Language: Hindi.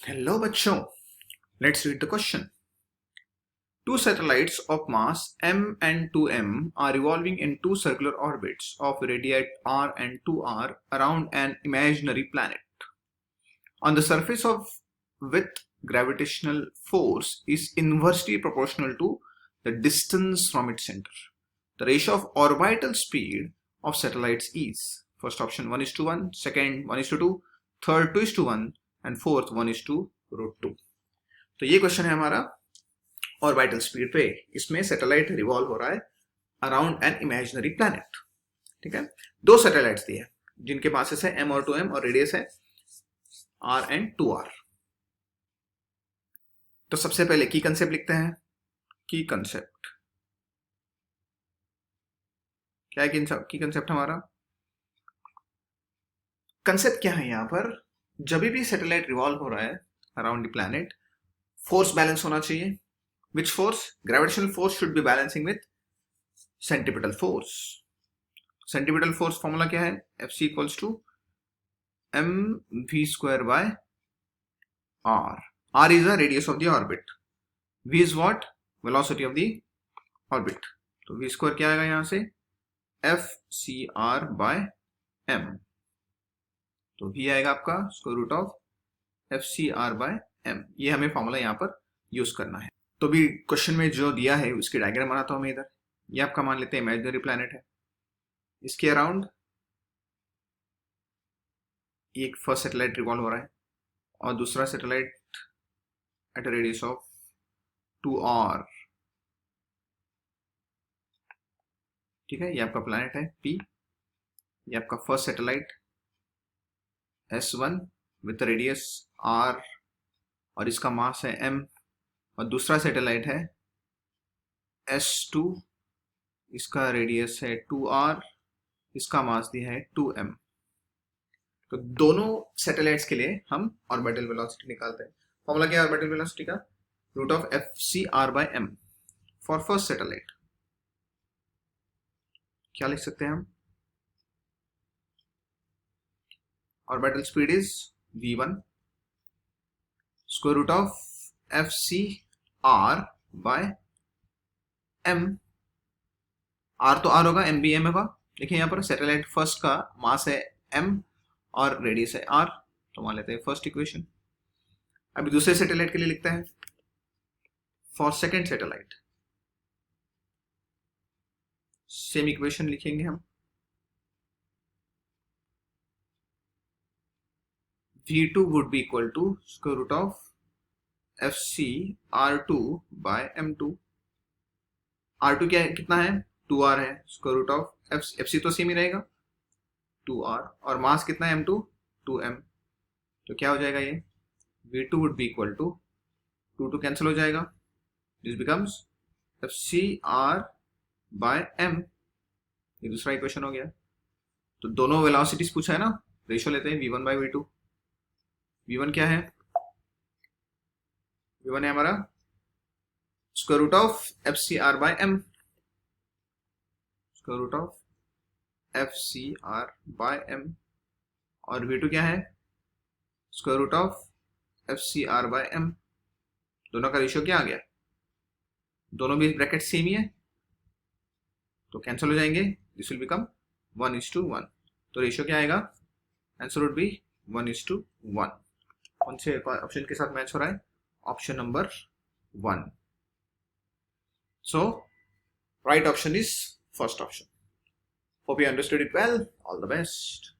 Hello बच्चों, let's read the question. Two satellites of mass m and 2m are revolving in two circular orbits of radii r and 2r around an imaginary planet. On the surface of with gravitational force is inversely proportional to the distance from its center. The ratio of orbital speed of satellites is first option 1:1, second 1:2, third 2:1 and fourth 1:√2. तो ये क्वेश्चन है हमारा ऑर्बिटल स्पीड पे। इसमें सैटेलाइट रिवॉल्व हो रहा है अराउंड एन इमेजिनरी प्लैनेट। ठीक है, दो सैटेलाइट्स दिए जिनके मासेस है m और 2m और रेडियस है r एंड 2r। तो सबसे पहले की कंसेप्ट लिखते हैं। की कंसेप्ट क्या है? की कंसेप्ट हमारा कंसेप्ट क्या है? यहां पर जब भी सैटेलाइट रिवॉल्व हो रहा है around the planet, force balance होना चाहिए। Which force? Gravitational force should be balancing with centripetal force. Centripetal force formula क्या है? Fc equals to mv square by r. R is the radius of the orbit. V is what? Velocity of the orbit. तो v square क्या आएगा यहां से? fcr by m. तो v आएगा आपका square root of fcr by m. ये हमें फॉर्मूला यहां पर यूज करना है। तो भी क्वेश्चन में जो दिया है उसकी डायग्राम बनाता हूं मैं इधर। ये आपका मान लेते हैं इमेजिनरी प्लैनेट है। इसके अराउंड एक फर्स्ट सैटेलाइट रिवॉल्व हो रहा है और दूसरा satellite at a radius of 2r। ठीक है, ये आपका प्लैनेट है P। ये आपका first satellite S1 with radius r और इसका मास है m, और दूसरा सैटेलाइट है S2, इसका रेडियस है 2r, इसका मास दिया है 2m। तो दोनों सैटेलाइट्स के लिए हम ऑर्बिटल वेलोसिटी निकालते हैं। फॉर्मूला क्या है ऑर्बिटल वेलोसिटी का? Root of fcr by m for first satellite. क्या लिख सकते हैं हम? Orbital speed is v1 square root of fcr by m। r तो r होगा, m भी m होगा। देखिए यहाँ पर सैटेलाइट फर्स्ट का मास है m और रेडियस है r, तो मान लेते हैं फर्स्ट इक्वेशन। अभी दूसरे सैटेलाइट के लिए लिखते हैं। For second satellite same equation लिखेंगे हम। v2 would be equal to square root of fcr2 by m2। r2 क्या है, कितना है? 2r है। स्क्वायर रूट ऑफ fc तो सेम ही रहेगा 2r, और मास कितना है m2? 2m। तो क्या हो जाएगा ये? v2 would be equal to 2 cancel हो जाएगा। This becomes fcr by m। ये दूसरा इक्वेशन हो गया। तो दोनों वेलोसिटीज पूछा है ना, रेशियो लेते हैं v1 by v2। v1 क्या है? v1 है हमारा square root of fcr by m, square root of fcr by m, और v2 क्या है? Square root of fcr by m। दोनों का रेशियो क्या आ गया? दोनों भी ब्रैकेट सेम ही है, तो कैंसिल हो जाएंगे। This will become 1:1। तो रेशियो क्या आएगा? Answer would be 1:1। कौन से ऑप्शन के साथ मैच हो रहा है? Option number 1। So right option is first option. Hope you understood it well. All the best.